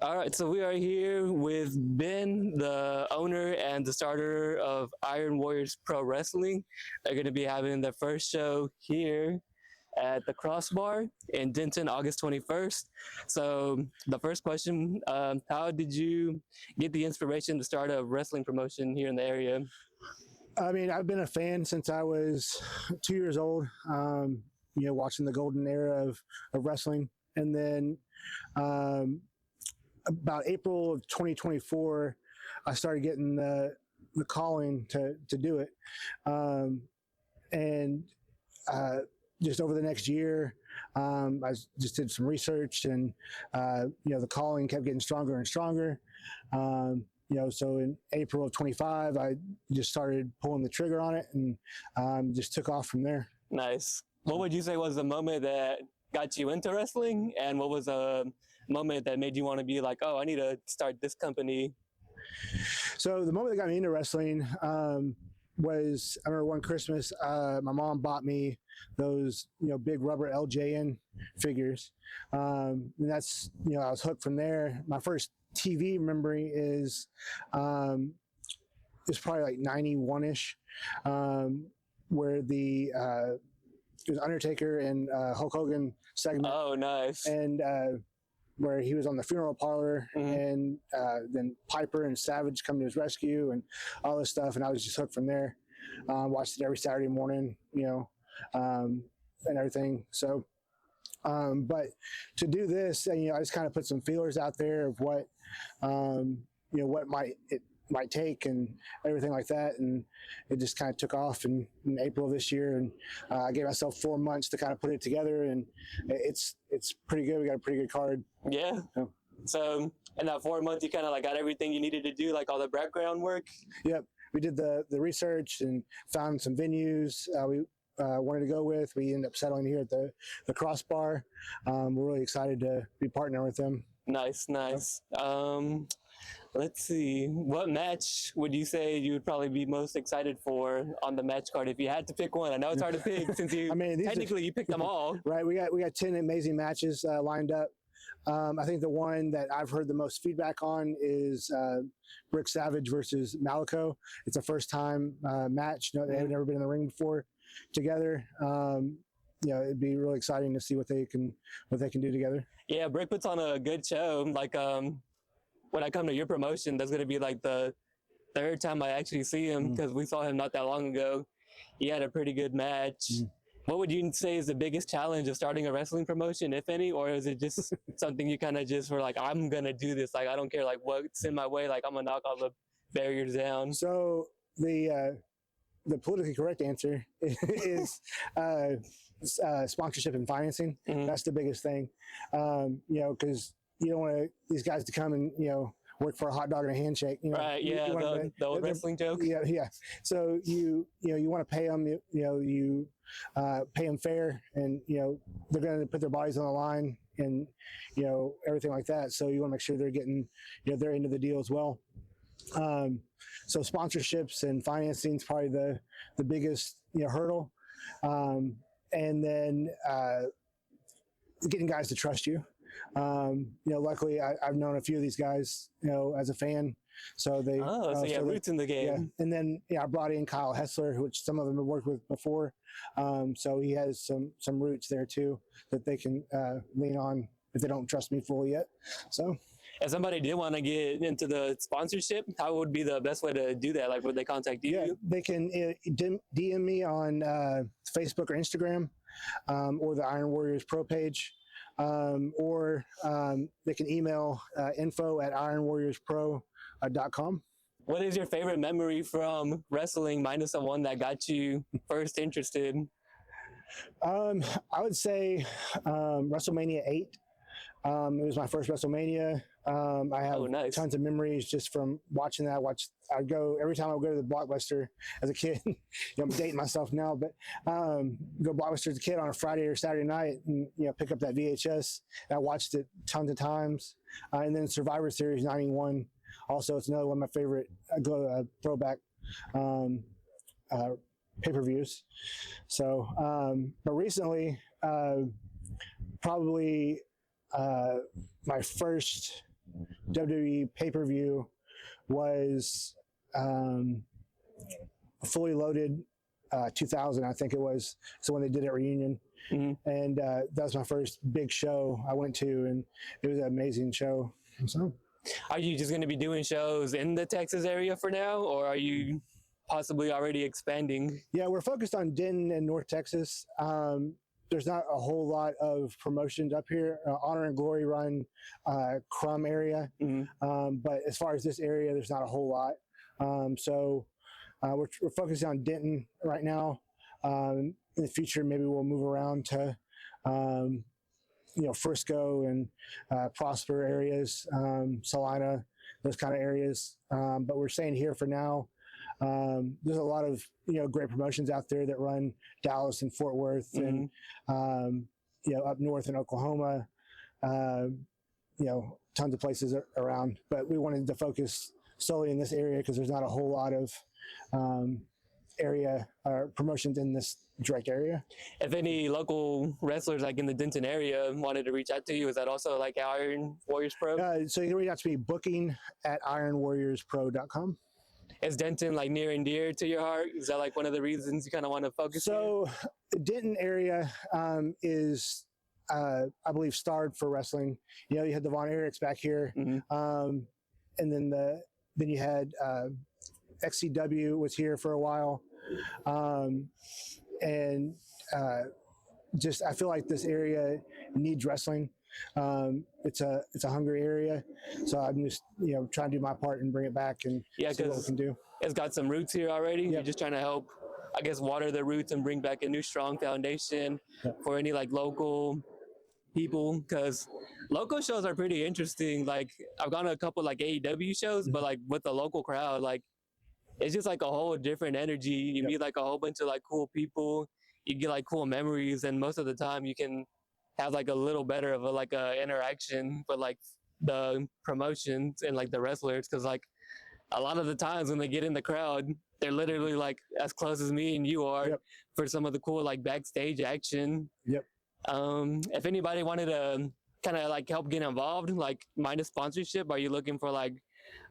All right, so we are here with Ben, the owner and the starter of Iron Warriors Pro Wrestling. They're going to be having their first show here at the Crossbar in Denton, August 21st. So the first question, how did you get the inspiration to start a wrestling promotion here in the area? I mean, I've been a fan since I was 2 years old, watching the golden era of wrestling. And then about April of 2024, I started getting the calling to do it. Just over the next year, I just did some research, and the calling kept getting stronger and stronger. So in April of 25, I just started pulling the trigger on it, and just took off from there. Nice. What would you say was the moment that got you into wrestling, and what was a moment that made you want to be like, oh, I need to start this company? So the moment that got me into wrestling was, I remember one Christmas, my mom bought me those, big rubber LJN figures. And that's, I was hooked from there. My first TV memory is it's probably like 91-ish, where it was Undertaker and Hulk Hogan segment. Oh, nice. And where he was on the funeral parlor, and then Piper and Savage come to his rescue and all this stuff. And I was just hooked from there. Watched it every Saturday morning, and everything. So, but to do this, I just kind of put some feelers out there of what, what it might take and everything like that. And it just kind of took off in April of this year. And I gave myself 4 months to kind of put it together, and it's pretty good. We got a pretty good card. Yeah. So in that 4 months, you kind of like got everything you needed to do, like all the background work? Yep. We did the research and found some venues we wanted to go with. We ended up settling here at the Crossbar. We're really excited to be partnering with them. Nice. Let's see. What match would you say you would probably be most excited for on the match card if you had to pick one? I know it's hard to pick since you technically you picked them all. Right. We got 10 amazing matches lined up. I think the one that I've heard the most feedback on is Rick Savage versus Malico. It's a first time match. They've never been in the ring before together. It'd be really exciting to see what they can do together. Yeah, Brick puts on a good show. Like when I come to your promotion, that's going to be like the third time I actually see him, because we saw him not that long ago. He had a pretty good match. What would you say is the biggest challenge of starting a wrestling promotion, if any, or is it just something you kind of just were like, I'm going to do this. Like, I don't care like what's in my way. Like, I'm going to knock all the barriers down. So the politically correct answer is sponsorship and financing. That's the biggest thing. Because you don't want these guys to come and, work for a hot dog and a handshake. Right, yeah, the old wrestling joke. Yeah. So you want to pay them, you pay them fair, and, they're going to put their bodies on the line and, everything like that. So you want to make sure they're getting, their end of the deal as well. So sponsorships and financing is probably the biggest, hurdle. And then getting guys to trust you. Luckily I've known a few of these guys, as a fan. So they, so you have roots in the game. Yeah. And then, I brought in Kyle Hessler, which some of them have worked with before. So he has some roots there too, that they can, lean on if they don't trust me fully yet. So if somebody did want to get into the sponsorship, how would be the best way to do that? Like, would they contact you? Yeah, they can DM me on Facebook or Instagram, or the Iron Warriors Pro page. Or they can email info@ironwarriorspro.com. What is your favorite memory from wrestling, minus the one that got you first interested? I would say WrestleMania 8. It was my first WrestleMania. I have tons of memories just from watching that. I'd go every time I would go to the Blockbuster as a kid. I'm dating myself now, but go Blockbuster as a kid on a Friday or Saturday night, and pick up that VHS. And I watched it tons of times. And then Survivor Series '91. Also, it's another one of my favorite throwback pay-per-views. So, but recently, probably my first WWE pay-per-view was fully loaded 2000, I think it was. So when they did it at Reunion. And that was my first big show I went to, and it was an amazing show. So, are you just going to be doing shows in the Texas area for now, or are you possibly already expanding? Yeah, we're focused on Denton and North Texas. There's not a whole lot of promotions up here. Honor and Glory run Crum area, but as far as this area, there's not a whole lot. So we're focusing on Denton right now. In the future, maybe we'll move around to, Frisco and Prosper areas, Salina, those kind of areas. But we're staying here for now. There's a lot of great promotions out there that run Dallas and Fort Worth, and up north in Oklahoma. Tons of places around. But we wanted to focus solely in this area because there's not a whole lot of area or promotions in this direct area. If any local wrestlers like in the Denton area wanted to reach out to you, is that also like Iron Warriors Pro? So you can reach out to me, booking@ironwarriorspro.com. Is Denton like near and dear to your heart? Is that like one of the reasons you kind of want to focus? So the Denton area is, I believe, starved for wrestling. You had the Von Erichs back here, and then you had XCW was here for a while. Just I feel like this area needs wrestling. It's a hungry area, so I'm just trying to do my part and bring it back and see what we can do. It's got some roots here already. You're just trying to help, I guess, water the roots and bring back a new strong foundation for any like local people, because local shows are pretty interesting. Like I've gone to a couple like AEW shows, but like with the local crowd, like it's just like a whole different energy. You meet like a whole bunch of like cool people. You get like cool memories, and most of the time you can have like a little better of a interaction with like the promotions and like the wrestlers, because like a lot of the times when they get in the crowd, they're literally like as close as me and you are for some of the cool like backstage action. If anybody wanted to kind of like help get involved, like minus sponsorship, are you looking for like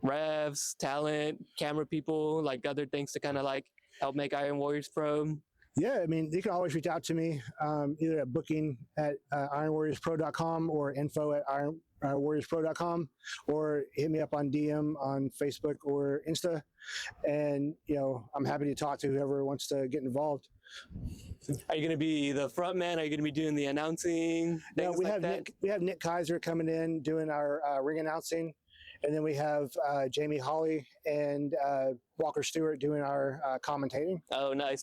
revs, talent, camera people, like other things to kind of like help make Iron Warriors Pro? Yeah, I mean, you can always reach out to me either at booking@ironwarriorspro.com or info@ironwarriorspro.com, or hit me up on DM on Facebook or Insta, and I'm happy to talk to whoever wants to get involved. Are you going to be the front man? Are you going to be doing the announcing? No, we have Nick Kaiser coming in doing our ring announcing, and then we have Jamie Hawley and Walker Stewart doing our commentating. Oh, nice.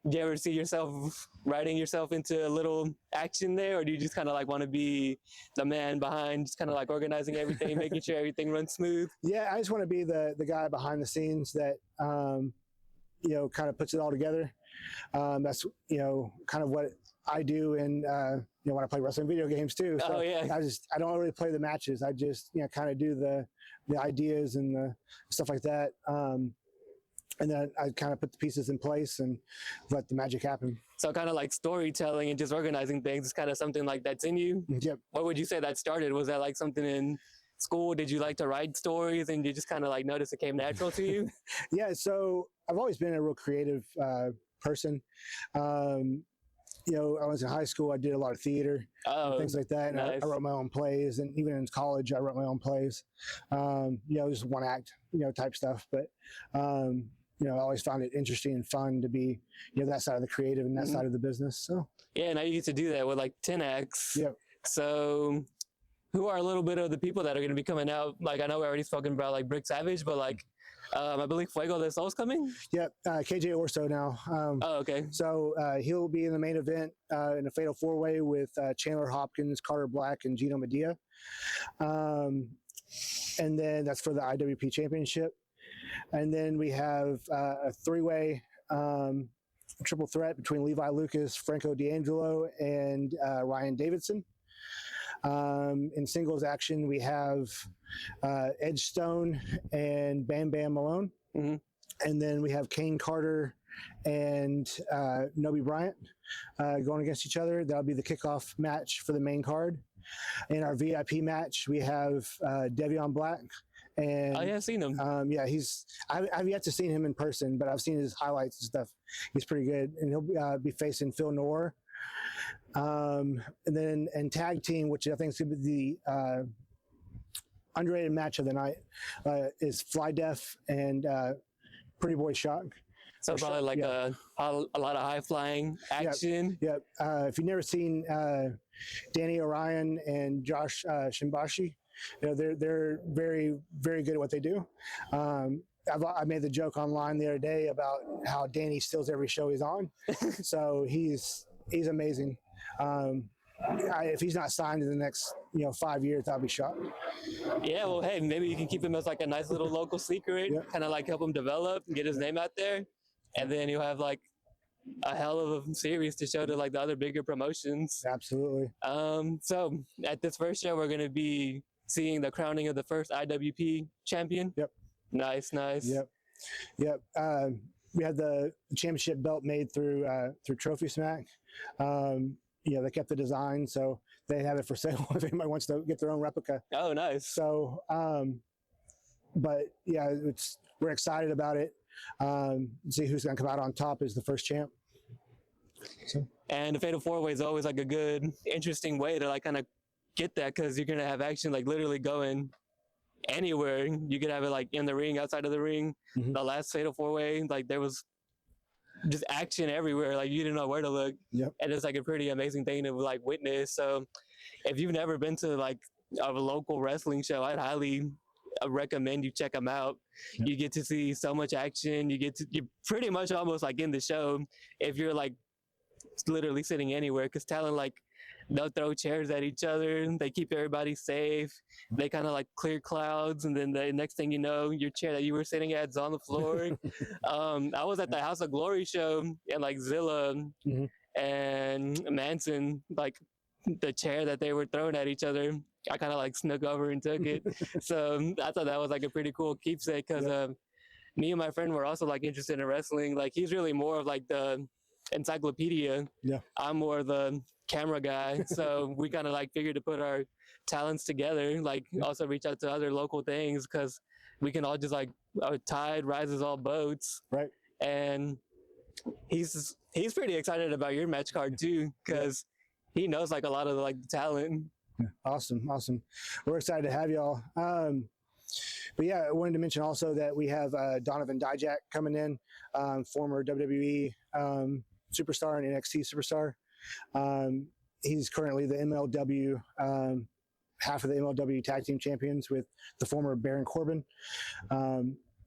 Do you ever see yourself writing yourself into a little action there, or do you just kind of like want to be the man behind, just kind of like organizing everything, making sure everything runs smooth? Yeah, I just want to be the guy behind the scenes that kind of puts it all together. That's kind of what I do, and when I play wrestling video games too. So I don't really play the matches. I just kind of do the ideas and the stuff like that. And then I kind of put the pieces in place and let the magic happen. So kind of like storytelling and just organizing things is kind of something like that's in you? Yep. What would you say that started? Was that like something in school? Did you like to write stories and you just kind of like notice it came natural to you? Yeah, so I've always been a real creative person. I was in high school, I did a lot of theater and things like that. And nice. I wrote my own plays, and even in college, I wrote my own plays. Just one act, type stuff. But I always found it interesting and fun to be, that side of the creative and that side of the business. So yeah, now you get to do that with like 10 acts. Yep. So who are a little bit of the people that are going to be coming out? Like I know we already spoken about like Brick Savage, but like I believe Fuego del Sol's coming. Yep, KJ Orso now. Okay. So he'll be in the main event in a fatal four-way with Chandler Hopkins, Carter Black, and Gino Medea. And then that's for the IWP Championship. And then we have a three-way triple threat between Levi Lucas, Franco D'Angelo, and Ryan Davidson. In singles action, we have Edge Stone and Bam Bam Malone. And then we have Kane Carter and Nobi Bryant going against each other. That'll be the kickoff match for the main card. In our VIP match, we have Devion Black. And Oh yeah, I've seen him. yeah, I've yet to see him in person, but I've seen his highlights and stuff. He's pretty good, and he'll be facing Phil Noor. And then in tag team, which I think is going to be the underrated match of the night, is Fly Def and Pretty Boy Shock. So probably like a lot of high flying action. Yep. If you've never seen Danny Orion and Josh Shimbashi, they're very, very good at what they do. I made the joke online the other day about how Danny steals every show he's on. So he's amazing. If he's not signed in the next 5 years, I'll be shocked. Yeah, well, hey, maybe you can keep him as like a nice little local secret, kind of like help him develop and get his name out there, and then you have like a hell of a series to show to like the other bigger promotions. Absolutely. So at this first show, we're gonna be seeing the crowning of the first IWP champion. Yep. Nice. Yep. We had the championship belt made through Trophy Smack. They kept the design, so they have it for sale if anybody wants to get their own replica. Oh, nice. So, but yeah, we're excited about it. See who's going to come out on top as the first champ. So. And the Fatal 4-Way is always like a good, interesting way to like kind of get that, because you're going to have action like literally going anywhere. You could have it like in the ring, outside of the ring. Mm-hmm. The last Fatal 4-Way, like there was just action everywhere, like you didn't know where to look. Yep. And it's like a pretty amazing thing to like witness. So if you've never been to like a local wrestling show, I'd highly recommend you check them out. Yep. You get to see so much action. You're pretty much almost like in the show if you're like literally sitting anywhere, because talent, like they'll throw chairs at each other, they keep everybody safe, they kind of like clear clouds, and then the next thing you know, your chair that you were sitting at is on the floor. I was at the House of Glory show, and like Zilla and Manson, like the chair that they were throwing at each other, I kind of like snuck over and took it. So I thought that was like a pretty cool keepsake, because me and my friend were also like interested in wrestling. Like he's really more of like the encyclopedia. Yeah. I'm more the camera guy. So we kind of like figured to put our talents together, like also reach out to other local things, because we can all just like, a tide rises all boats. Right. And he's pretty excited about your match card too, because he knows like a lot of like the talent. Awesome. We're excited to have y'all. But yeah, I wanted to mention also that we have Donovan Dijak coming in, former WWE superstar and NXT superstar. He's currently the MLW, half of the MLW tag team champions with the former Baron Corbin.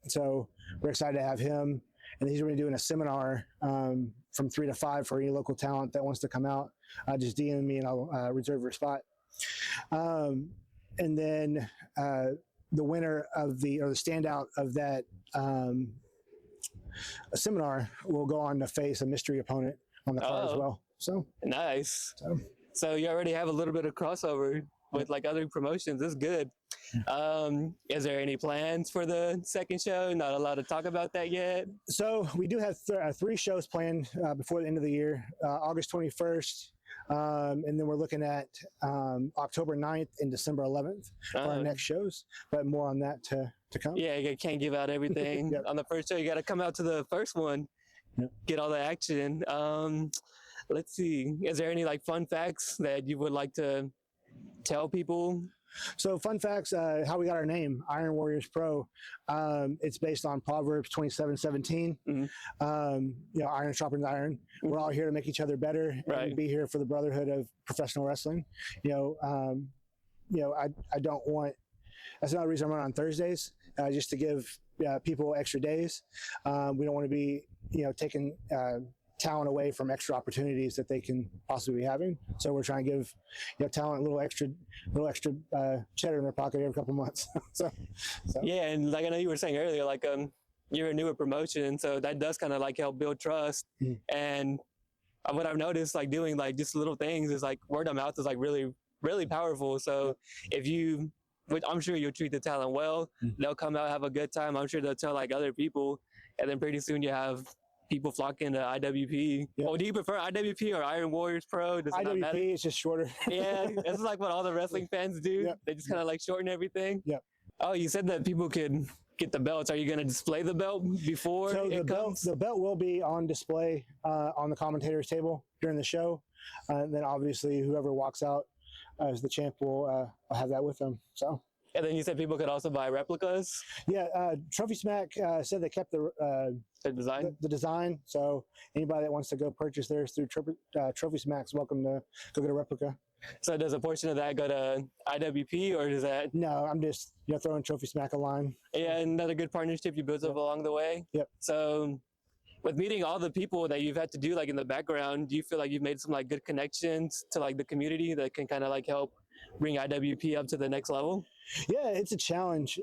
So we're excited to have him. And he's going to be doing a seminar from 3 to 5 for any local talent that wants to come out. Just DM me and I'll reserve your spot. And then the winner of the standout of that seminar will go on to face a mystery opponent on the card as well. So nice. So you already have a little bit of crossover with like other promotions. That's good. Is there any plans for the second show? Not allowed to talk about that yet. So we do have 3 shows planned before the end of the year. August 21st. And then we're looking at October 9th and December 11th for our next shows, but more on that to come. Yeah, you can't give out everything on the first show. You got to come out to the first one, get all the action. Let's see. Is there any like fun facts that you would like to tell people? So fun facts, how we got our name, Iron Warriors Pro. It's based on Proverbs 27:17. Iron sharpens iron. We're all here to make each other better and be here for the brotherhood of professional wrestling. I don't want, that's another reason I'm running on Thursdays, just to give people extra days. We don't want to be, taking talent away from extra opportunities that they can possibly be having. So we're trying to give talent a little extra cheddar in their pocket every couple months. so yeah, and like I know you were saying earlier, like you're a newer promotion, so that does kind of like help build trust. And what I've noticed, like doing like just little things, is like word of mouth is like really, really powerful. So if you, I'm sure you'll treat the talent well, they'll come out, have a good time. I'm sure they'll tell like other people, and then pretty soon you have people flocking to IWP. Yep. Oh, do you prefer IWP or Iron Warriors Pro? Does it not matter? IWP is just shorter. Yeah, this is like what all the wrestling fans do. Yep. They just kind of like shorten everything. Yep. Oh, you said that people could get the belts. Are you going to display the belt before So it comes? the belt will be on display on the commentator's table during the show. And then obviously whoever walks out as the champ will have that with them. So. And then you said people could also buy replicas. Yeah, Trophy Smack said they kept the design. The design. So anybody that wants to go purchase theirs through Trophy Smack's welcome to go get a replica. So does a portion of that go to IWP, or does that? No, I'm just throwing Trophy Smack a line. Yeah, another good partnership you built up along the way. Yep. So with meeting all the people that you've had to do like in the background, do you feel like you've made some like good connections to like the community that can kind of like help bring IWP up to the next level? Yeah, it's a challenge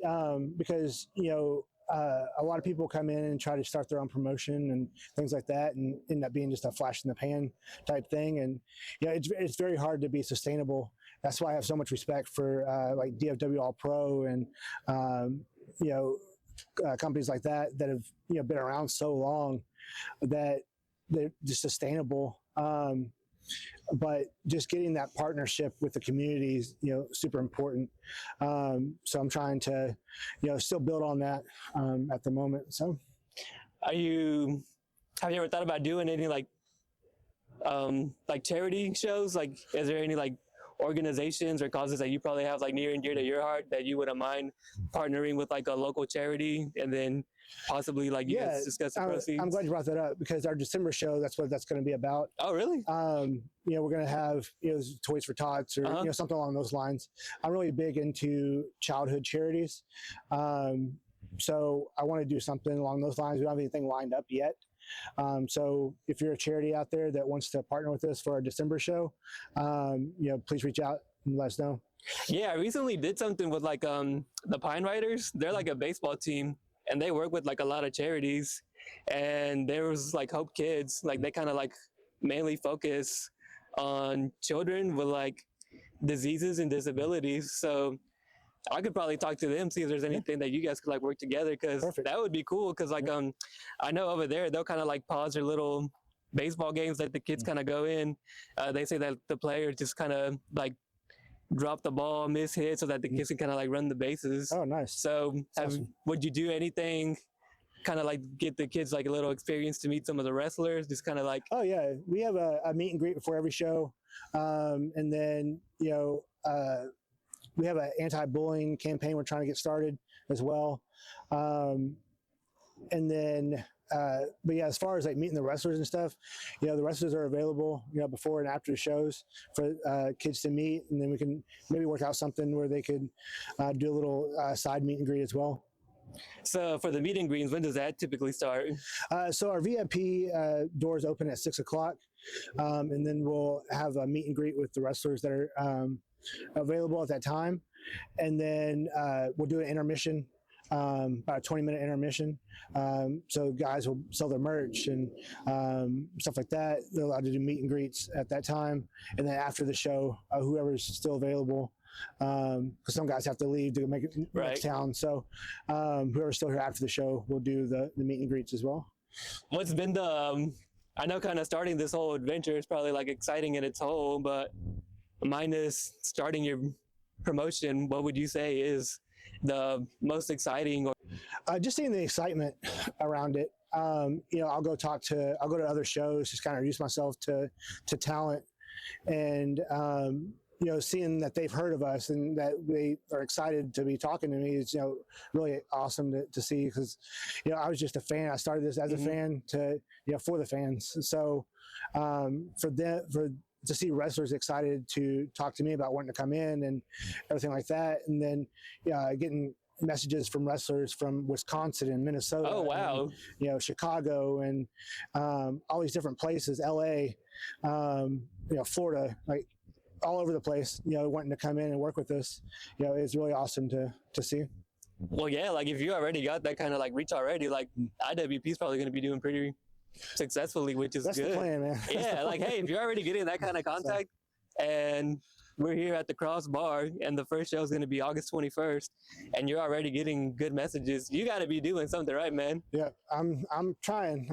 because a lot of people come in and try to start their own promotion and things like that, and end up being just a flash in the pan type thing. And it's very hard to be sustainable. That's why I have so much respect for like DFW All Pro and companies like that have been around so long that they're just sustainable. But just getting that partnership with the community is, super important. So I'm trying to, still build on that at the moment. So, have you ever thought about doing any like charity shows? Like, is there any like organizations or causes that you probably have like near and dear to your heart that you wouldn't mind partnering with like a local charity, and then possibly like you guys discuss the proceeds? I'm glad you brought that up because our December show, that's what that's going to be about. Oh, really? We're going to have Toys for Tots or something along those lines. I'm really big into childhood charities, so I want to do something along those lines. We don't have anything lined up yet. So if you're a charity out there that wants to partner with us for our December show, please reach out and let us know. Yeah, I recently did something with like the Pine Riders. They're like a baseball team, and they work with like a lot of charities. And there was like Hope Kids, like they kind of like mainly focus on children with like diseases and disabilities. So I could probably talk to them, see if there's anything that you guys could like work together, because that would be cool. Because like I know over there they'll kind of like pause their little baseball games that the kids kind of go in. They say that the players just kind of like drop the ball, miss hit, so that the kids can kind of like run the bases. Oh, nice. So would you do anything kind of like get the kids like a little experience to meet some of the wrestlers, just kind of like? Oh yeah, we have a meet and greet before every show, and then we have an anti-bullying campaign we're trying to get started as well, and then but yeah, as far as like meeting the wrestlers and stuff, the wrestlers are available before and after the shows for kids to meet, and then we can maybe work out something where they could do a little side meet and greet as well. So for the meet and greets, when does that typically start? So our VIP doors open at 6 o'clock, and then we'll have a meet and greet with the wrestlers that are available at that time, and then we'll do an intermission, about a 20-minute intermission. So guys will sell their merch and stuff like that. They're allowed to do meet and greets at that time, and then after the show, whoever's still available. Because some guys have to leave to make it next town. So whoever's still here after the show will do the meet and greets as well. What's been the, I know kind of starting this whole adventure is probably like exciting in its whole, but minus starting your promotion, what would you say is the most exciting? Just seeing the excitement around it. I'll go to other shows, just kind of introduce myself to talent, and seeing that they've heard of us and that they are excited to be talking to me is, really awesome to see, because, I was just a fan. I started this as a fan for the fans. So to see wrestlers excited to talk to me about wanting to come in and everything like that. And then getting messages from wrestlers from Wisconsin and Minnesota. Oh, wow. And, Chicago and all these different places, LA, Florida, like, all over the place, wanting to come in and work with us, is really awesome to see. Well, yeah, like if you already got that kind of like reach already, like IWP is probably going to be doing pretty successfully, which is That's good. The plan, man. Yeah, like, hey, if you're already getting that kind of contact and we're here at the Crossbar, and the first show is going to be August 21st, and you're already getting good messages. You got to be doing something right, man. Yeah, I'm trying,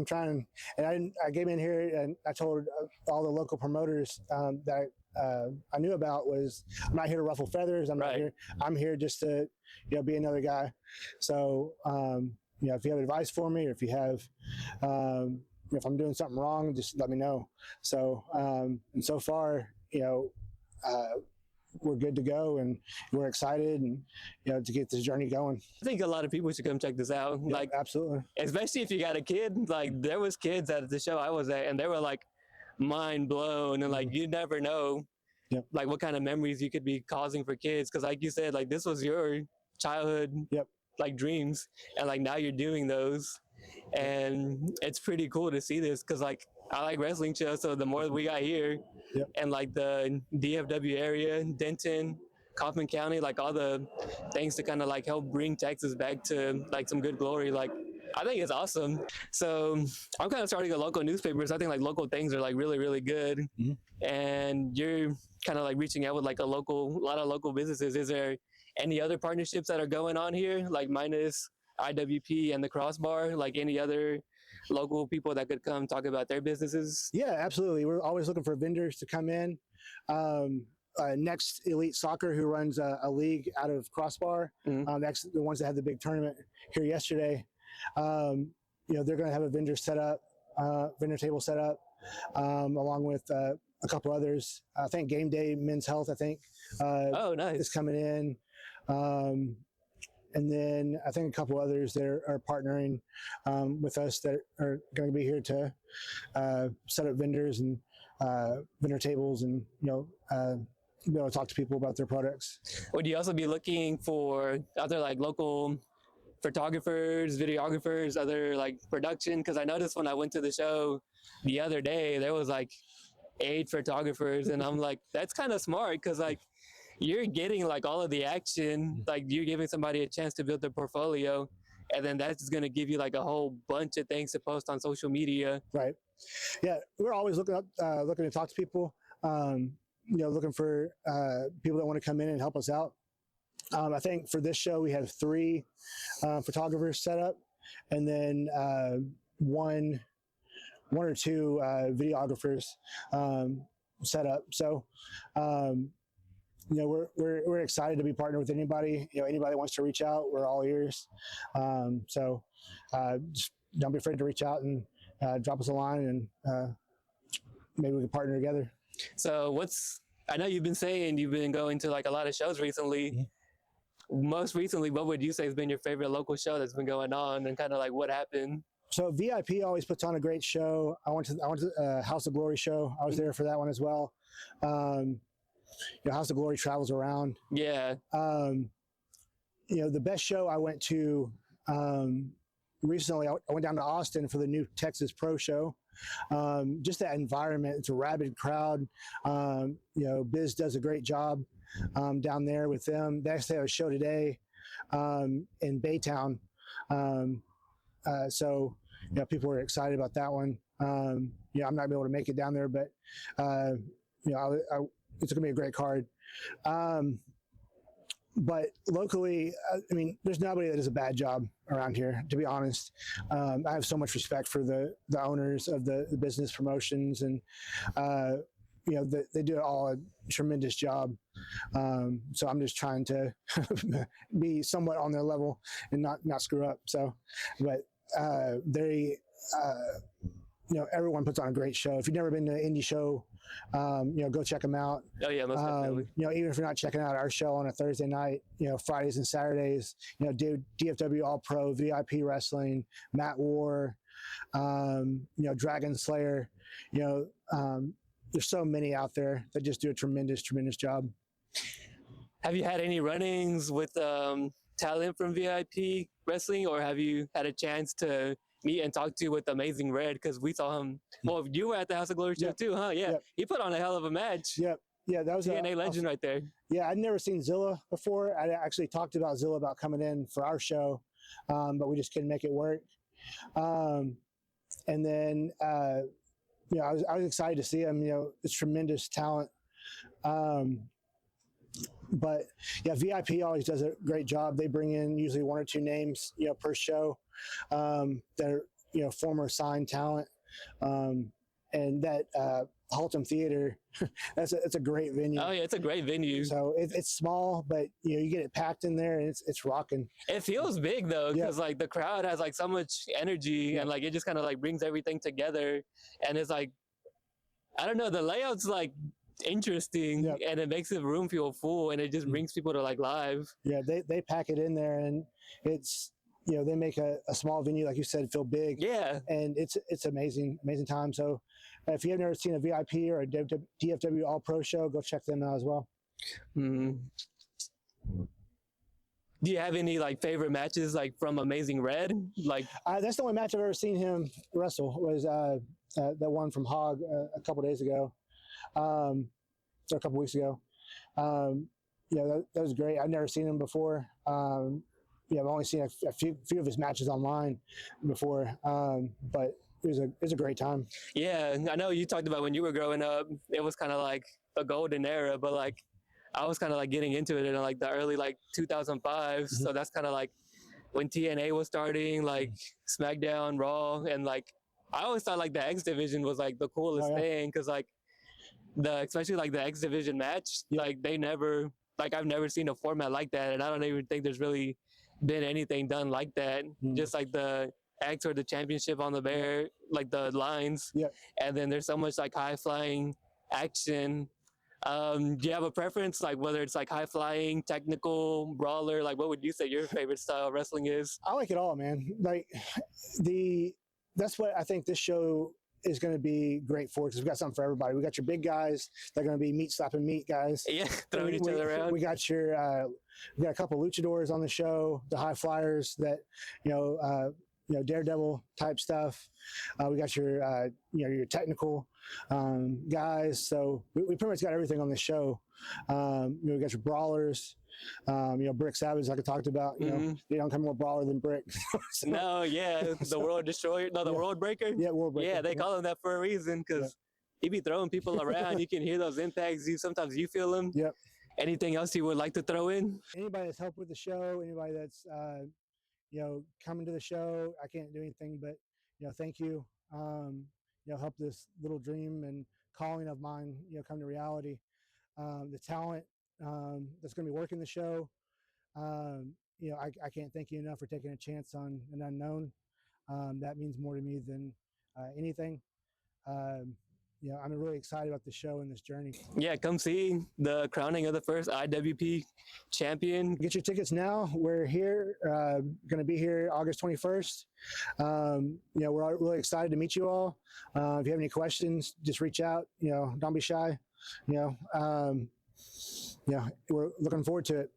and I came in here and I told all the local promoters that I knew about was I'm not here to ruffle feathers. I'm not Right. here. I'm here just to be another guy. So if you have advice for me, or if you have if I'm doing something wrong, just let me know. So and so far, we're good to go, and we're excited, and to get this journey going. I think a lot of people should come check this out. Yeah, Like, absolutely. especially if you got a kid. Like, there was kids at the show I was at, and they were like mind blown, and like you never know Yep. like what kind of memories you could be causing for kids, because like you said, like this was your childhood Yep. like dreams, and like now you're doing those, and it's pretty cool to see this, because like I like wrestling shows, so the more we got here, Yep. and like the DFW area, Denton, Kaufman County, like all the things to kind of like help bring Texas back to like some good glory, like I think it's awesome. So I'm kind of starting a local newspapers. I think like local things are like really, really good. And you're kind of like reaching out with like a lot of local businesses. Is there any other partnerships that are going on here, like minus IWP and the Crossbar, like any other local people that could come talk about their businesses? Yeah, absolutely. We're always looking for vendors to come in. Next Elite Soccer, who runs a league out of Crossbar, that's the ones that had the big tournament here yesterday. They're going to have a vendor set up, vendor table set up, along with a couple others. I think Game Day Men's Health, Oh, nice. is coming in. And then I think a couple others that are partnering with us that are going to be here to set up vendors and vendor tables, and be able to talk to people about their products. Would you also be looking for other like local photographers, videographers, other like production? Because I noticed when I went to the show the other day, there was like 8 photographers, and I'm like, that's kind of smart, because like you're getting like all of the action, like you're giving somebody a chance to build their portfolio, and then that's just going to give you like a whole bunch of things to post on social media. Right. Yeah, we're always looking to talk to people. Looking for people that want to come in and help us out. I think for this show we have 3 photographers set up, and then one or 2 videographers set up. So we're excited to be partnered with anybody. Anybody wants to reach out, we're all ears. Just don't be afraid to reach out and drop us a line, and maybe we can partner together. So I know you've been saying you've been going to like a lot of shows recently. Most recently, what would you say has been your favorite local show that's been going on, and kind of like what happened? So VIP always puts on a great show. I went to House of Glory show. I was there for that one as well. House of Glory travels around. Yeah. The best show I went to recently, I went down to Austin for the new Texas Pro Show. Just that environment, it's a rabid crowd. Biz does a great job down there with them. They actually have a show today in Baytown. So people are excited about that one. I'm not gonna be able to make it down there, but it's gonna be a great card. But locally, there's nobody that does a bad job around here, to be honest. I have so much respect for the owners of the business promotions, and they do all a tremendous job. So I'm just trying to be somewhat on their level and not screw up. So, but everyone puts on a great show. If you've never been to an indie show, go check them out. Oh yeah, most definitely. Even if you're not checking out our show on a Thursday night, Fridays and Saturdays, DFW All Pro, VIP Wrestling, Matt War, Dragon Slayer, there's so many out there that just do a tremendous job. Have you had any run-ins with talent from VIP Wrestling, or have you had a chance to meet and talk to with Amazing Red? Because we saw him. Well, you were at the House of Glory show too, huh? Yeah. He put on a hell of a match. Yep. Yeah, that was TNA legend right there. Yeah, I'd never seen Zilla before. I actually talked about Zilla about coming in for our show, but we just couldn't make it work. And then I was excited to see him. It's tremendous talent. But yeah, VIP always does a great job. They bring in usually 1 or 2 names, per show, that are, former signed talent. And that Haltom Theater, it's a great venue. Oh yeah, it's a great venue. So it's small, but you get it packed in there, and it's rocking. It feels big though, because like the crowd has like so much energy, and like it just kind of like brings everything together, and it's like, I don't know, the layout's like interesting, and it makes the room feel full, and it just brings people to like live. Yeah, they pack it in there, and it's they make a small venue, like you said, feel big. Yeah, and it's amazing time. So if you have never seen a VIP or a DFW All Pro show, go check them out as well. Do you have any like favorite matches like from Amazing Red? Like that's the only match I've ever seen him wrestle, was that one from Hog a couple days ago, or a couple weeks ago. That was great. I've never seen him before. I've only seen a few of his matches online before, but it was a great time. Yeah, I know you talked about when you were growing up, it was kind of like a golden era, but like I was kind of like getting into it in like the early like 2005s. So that's kind of like when TNA was starting, like SmackDown, Raw, and like I always thought like the X Division was like the coolest thing, because like especially like the X Division match, like I've never seen a format like that, and I don't even think there's really been anything done like that. Just like the X or the championship on the bear, like the lines, and then there's so much like high flying action. Do you have a preference, like whether it's like high flying, technical, brawler? Like what would you say your favorite style of wrestling is? I like it all, man. Like that's what I think this show is going to be great for, because we've got something for everybody. We got your big guys that are going to be meat slapping meat guys. Yeah, throwing each other around. We got we got a couple luchadors on the show, the high flyers that Daredevil type stuff. We got your technical guys. So we pretty much got everything on the show. We got your brawlers. Brick Savage, like I talked about. They don't come more brawler than Brick. So, no, the World Destroyer, the World Breaker. Yeah, World Breaker. Yeah, they call him that for a reason, because he be throwing people around. You can hear those impacts. Sometimes you feel them. Yep. Anything else you would like to throw in? Anybody that's helped with the show, anybody that's coming to the show, I can't do anything but thank you. Help this little dream and calling of mine come to reality. The talent that's going to be working the show, I can't thank you enough for taking a chance on an unknown. That means more to me than anything. I'm really excited about the show and this journey. Yeah, come see the crowning of the first IWP champion. Get your tickets now. We're here, going to be here August 21st. We're really excited to meet you all. If you have any questions, just reach out. Don't be shy. We're looking forward to it.